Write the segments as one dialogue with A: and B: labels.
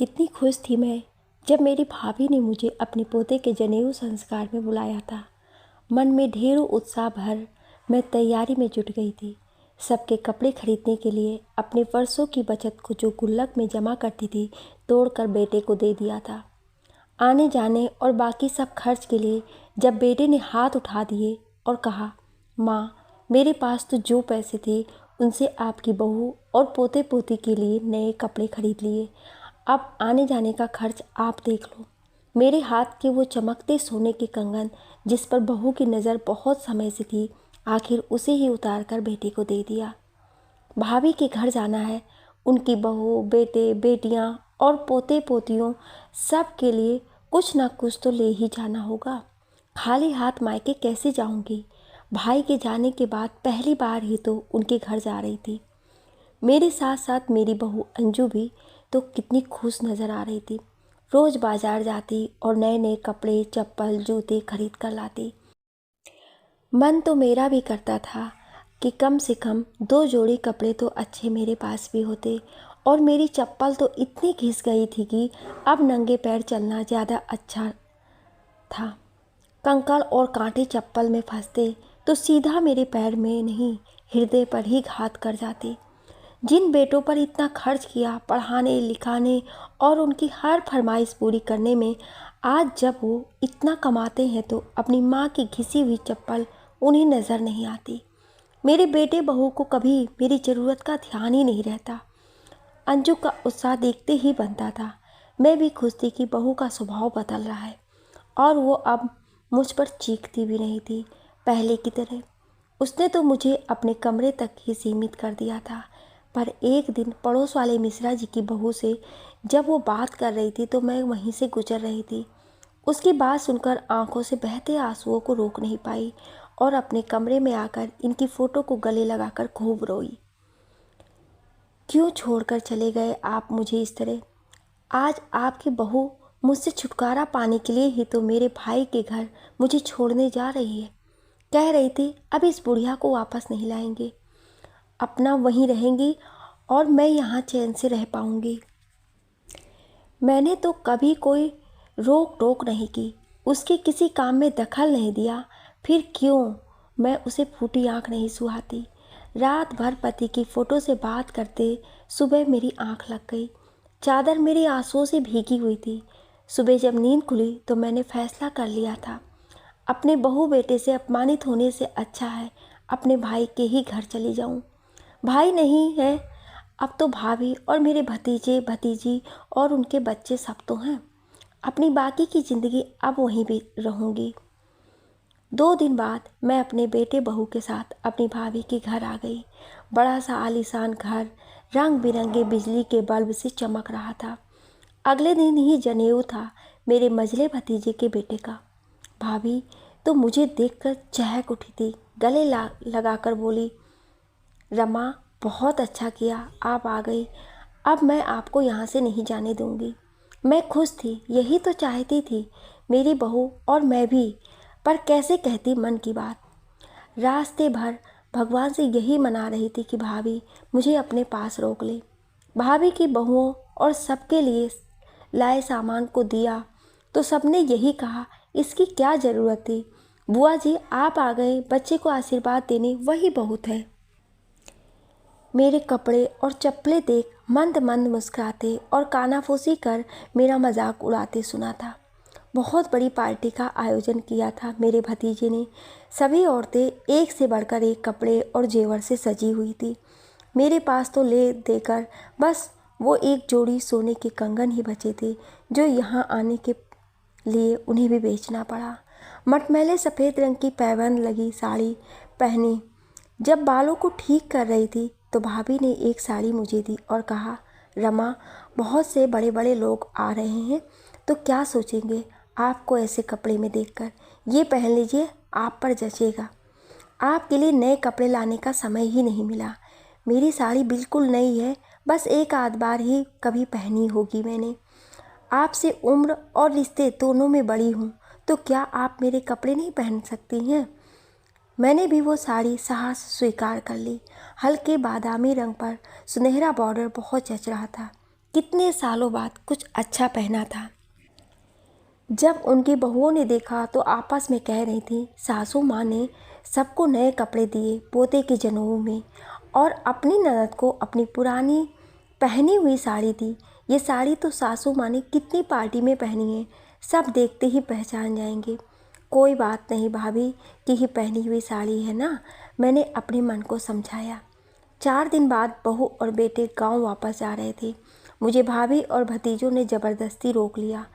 A: कितनी खुश थी मैं जब मेरी भाभी ने मुझे अपने पोते के जनेऊ संस्कार में बुलाया था। मन में ढेरों उत्साह भर मैं तैयारी में जुट गई थी। सबके कपड़े खरीदने के लिए अपने वर्षों की बचत को जो गुल्लक में जमा करती थी तोड़कर बेटे को दे दिया था। आने जाने और बाकी सब खर्च के लिए जब बेटे ने हाथ उठा दिए और कहा, माँ मेरे पास तो जो पैसे थे उनसे आपकी बहू और पोते पोती के लिए नए कपड़े खरीद लिए, अब आने जाने का खर्च आप देख लो। मेरे हाथ के वो चमकते सोने के कंगन जिस पर बहू की नज़र बहुत समय से थी, आखिर उसे ही उतार कर बेटे को दे दिया। भाभी के घर जाना है, उनकी बहू, बेटे, बेटियां और पोते पोतियों सब के लिए कुछ ना कुछ तो ले ही जाना होगा। खाली हाथ मायके कैसे जाऊंगी? भाई के जाने के बाद पहली बार ही तो उनके घर जा रही थी। मेरे साथ साथ मेरी बहू अंजू भी तो कितनी खुश नज़र आ रही थी। रोज़ बाजार जाती और नए नए कपड़े, चप्पल, जूते खरीद कर लाती। मन तो मेरा भी करता था कि कम से कम 2 जोड़ी कपड़े तो अच्छे मेरे पास भी होते, और मेरी चप्पल तो इतनी घिस गई थी कि अब नंगे पैर चलना ज़्यादा अच्छा था। कंकड़ और कांटे चप्पल में फंसते तो सीधा मेरे पैर में नहीं, हृदय पर ही घात कर जाते। जिन बेटों पर इतना खर्च किया पढ़ाने लिखाने और उनकी हर फरमाइश पूरी करने में, आज जब वो इतना कमाते हैं तो अपनी माँ की घिसी हुई चप्पल उन्हें नज़र नहीं आती। मेरे बेटे बहू को कभी मेरी ज़रूरत का ध्यान ही नहीं रहता। अंजू का उत्साह देखते ही बनता था। मैं भी खुश थी कि बहू का स्वभाव बदल रहा है और वो अब मुझ पर चीखती भी नहीं थी पहले की तरह। उसने तो मुझे अपने कमरे तक ही सीमित कर दिया था। पर एक दिन पड़ोस वाले मिश्रा जी की बहू से जब वो बात कर रही थी तो मैं वहीं से गुजर रही थी। उसकी बात सुनकर आंखों से बहते आंसुओं को रोक नहीं पाई और अपने कमरे में आकर इनकी फ़ोटो को गले लगाकर खूब रोई। क्यों छोड़कर चले गए आप मुझे इस तरह? आज आपकी बहू मुझसे छुटकारा पाने के लिए ही तो मेरे भाई के घर मुझे छोड़ने जा रही है। कह रही थी अब इस बुढ़िया को वापस नहीं लाएंगे, अपना वहीं रहेंगी और मैं यहाँ चैन से रह पाऊँगी। मैंने तो कभी कोई रोक टोक नहीं की, उसके किसी काम में दखल नहीं दिया, फिर क्यों मैं उसे फूटी आँख नहीं सुहाती। रात भर पति की फ़ोटो से बात करते सुबह मेरी आँख लग गई। चादर मेरी आंसुओं से भीगी हुई थी। सुबह जब नींद खुली तो मैंने फैसला कर लिया था, अपने बहू बेटे से अपमानित होने से अच्छा है अपने भाई के ही घर चली जाऊं। भाई नहीं है अब तो भाभी और मेरे भतीजे भतीजी और उनके बच्चे सब तो हैं। अपनी बाकी की ज़िंदगी अब वहीं भी रहूँगी। 2 दिन बाद मैं अपने बेटे बहू के साथ अपनी भाभी के घर आ गई। बड़ा सा आलीशान घर रंग बिरंगे बिजली के बल्ब से चमक रहा था। अगले दिन ही जनेऊ था मेरे मझले भतीजे के बेटे का। भाभी तो मुझे देखकर चहक उठी थी, गले लगाकर बोली, रमा बहुत अच्छा किया आप आ गई, अब मैं आपको यहाँ से नहीं जाने दूँगी। मैं खुश थी, यही तो चाहती थी मेरी बहू और मैं भी, पर कैसे कहती मन की बात। रास्ते भर भगवान से यही मना रही थी कि भाभी मुझे अपने पास रोक ले। भाभी की बहुओं और सबके लिए लाए सामान को दिया तो सबने यही कहा, इसकी क्या ज़रूरत थी, बुआ जी आप आ गए, बच्चे को आशीर्वाद देने वही बहुत है। मेरे कपड़े और चप्पलें देख मंद मंद मुस्कुराते और कानाफूसी कर मेरा मजाक उड़ाते सुना था। बहुत बड़ी पार्टी का आयोजन किया था मेरे भतीजे ने। सभी औरतें एक से बढ़कर एक कपड़े और जेवर से सजी हुई थी। मेरे पास तो ले देकर बस वो एक जोड़ी सोने के कंगन ही बचे थे जो यहाँ आने के लिए उन्हें भी बेचना पड़ा। मटमैले सफ़ेद रंग की पैबंद लगी साड़ी पहनी जब बालों को ठीक कर रही थी तो भाभी ने एक साड़ी मुझे दी और कहा, रमा बहुत से बड़े बड़े लोग आ रहे हैं तो क्या सोचेंगे आपको ऐसे कपड़े में देखकर, ये पहन लीजिए आप पर जचेगा। आपके लिए नए कपड़े लाने का समय ही नहीं मिला। मेरी साड़ी बिल्कुल नई है, बस एक आध बार ही कभी पहनी होगी मैंने। आपसे उम्र और रिश्ते दोनों में बड़ी हूँ तो क्या आप मेरे कपड़े नहीं पहन सकती हैं? मैंने भी वो साड़ी साहस स्वीकार कर ली। हल्के बादामी रंग पर सुनहरा बॉर्डर बहुत जच रहा था। कितने सालों बाद कुछ अच्छा पहना था। जब उनकी बहुओं ने देखा तो आपस में कह रही थी, सासू माँ ने सबको नए कपड़े दिए पोते के जनेऊ में, और अपनी ननद को अपनी पुरानी पहनी हुई साड़ी दी। ये साड़ी तो सासू माँ ने कितनी पार्टी में पहनी है, सब देखते ही पहचान जाएंगे। कोई बात नहीं, भाभी की ही पहनी हुई साड़ी है ना, मैंने अपने मन को समझाया। 4 दिन बाद बहू और बेटे गांव वापस जा रहे थे। मुझे भाभी और भतीजों ने ज़बरदस्ती रोक लिया।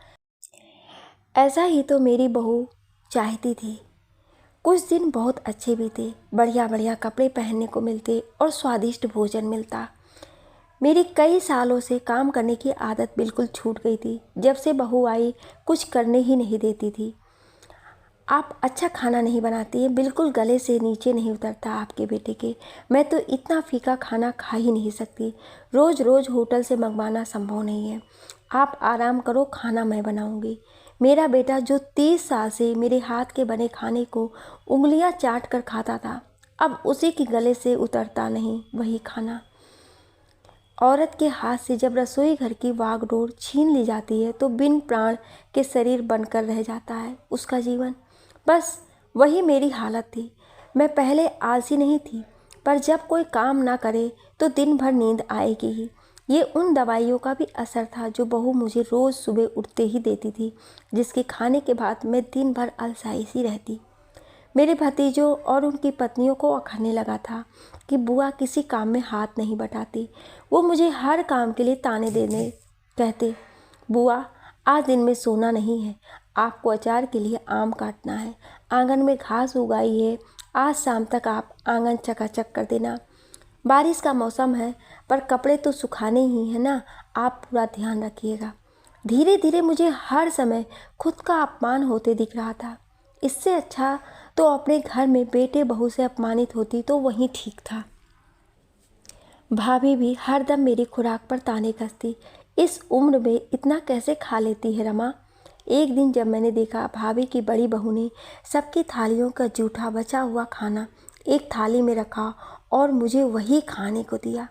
A: ऐसा ही तो मेरी बहू चाहती थी। कुछ दिन बहुत अच्छे भी थे, बढ़िया बढ़िया कपड़े पहनने को मिलते और स्वादिष्ट भोजन मिलता। मेरी कई सालों से काम करने की आदत बिल्कुल छूट गई थी। जब से बहू आई कुछ करने ही नहीं देती थी। आप अच्छा खाना नहीं बनाती हैं, बिल्कुल गले से नीचे नहीं उतरता आपके बेटे के। मैं तो इतना फीका खाना खा ही नहीं सकती, रोज़ रोज़ होटल से मंगवाना संभव नहीं है। आप आराम करो, खाना मैं बनाऊंगी। मेरा बेटा जो 30 साल से मेरे हाथ के बने खाने को उंगलियां चाट कर खाता था, अब उसी के गले से उतरता नहीं वही खाना। औरत के हाथ से जब रसोई घर की वागडोर छीन ली जाती है तो बिन प्राण के शरीर बनकर रह जाता है उसका जीवन। बस वही मेरी हालत थी। मैं पहले आलसी नहीं थी, पर जब कोई काम ना करे तो दिन भर नींद आएगी ही। ये उन दवाइयों का भी असर था जो बहू मुझे रोज़ सुबह उठते ही देती थी, जिसके खाने के बाद मैं दिन भर अलसाई सी रहती। मेरे भतीजों और उनकी पत्नियों को अखरने लगा था कि बुआ किसी काम में हाथ नहीं बटाती। वो मुझे हर काम के लिए ताने देने कहते, बुआ आज दिन में सोना नहीं है, आपको अचार के लिए आम काटना है, आंगन में घास उगाई है, आज शाम तक आप आंगन चकाचक कर देना। बारिश का मौसम है पर कपड़े तो सुखाने ही है ना, आप पूरा ध्यान रखिएगा। धीरे धीरे मुझे हर समय खुद का अपमान होते दिख रहा था। इससे अच्छा तो अपने घर में बेटे बहू से अपमानित होती तो वहीं ठीक था। भाभी भी हरदम मेरी खुराक पर ताने कसती, इस उम्र में इतना कैसे खा लेती है रमा। एक दिन जब मैंने देखा भाभी की बड़ी बहू ने सबकी थालियों का जूठा बचा हुआ खाना एक थाली में रखा और मुझे वही खाने को दिया।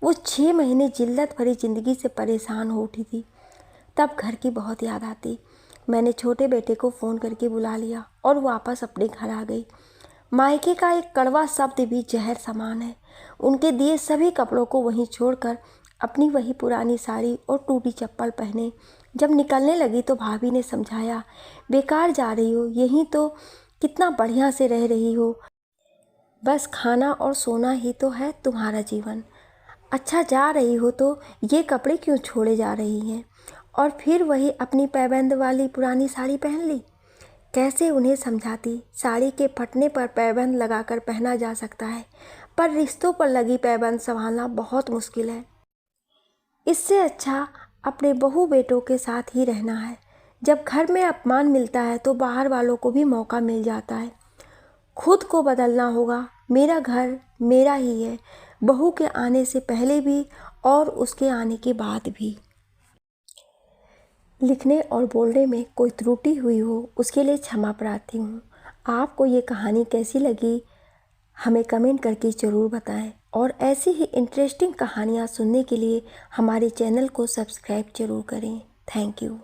A: वो 6 महीने जिल्लत भरी ज़िंदगी से परेशान हो उठी थी। तब घर की बहुत याद आती। मैंने छोटे बेटे को फ़ोन करके बुला लिया और वापस अपने घर आ गई। मायके का एक कड़वा शब्द भी जहर समान है। उनके दिए सभी कपड़ों को वहीं छोड़कर अपनी वही पुरानी साड़ी और टूटी चप्पल पहने जब निकलने लगी तो भाभी ने समझाया, बेकार जा रही हो, यहीं तो कितना बढ़िया से रह रही हो, बस खाना और सोना ही तो है तुम्हारा जीवन। अच्छा जा रही हो तो ये कपड़े क्यों छोड़े जा रही हैं। और फिर वही अपनी पैबंद वाली पुरानी साड़ी पहन ली। कैसे उन्हें समझाती, साड़ी के फटने पर पैबंद लगाकर पहना जा सकता है, पर रिश्तों पर लगी पैबंद संभालना बहुत मुश्किल है। इससे अच्छा अपने बहू बेटों के साथ ही रहना है। जब घर में अपमान मिलता है तो बाहर वालों को भी मौका मिल जाता है। खुद को बदलना होगा। मेरा घर मेरा ही है, बहू के आने से पहले भी और उसके आने के बाद भी। लिखने और बोलने में कोई त्रुटि हुई हो उसके लिए क्षमा प्रार्थी हूँ। आपको ये कहानी कैसी लगी हमें कमेंट करके ज़रूर बताएं, और ऐसी ही इंटरेस्टिंग कहानियाँ सुनने के लिए हमारे चैनल को सब्सक्राइब ज़रूर करें। Thank you.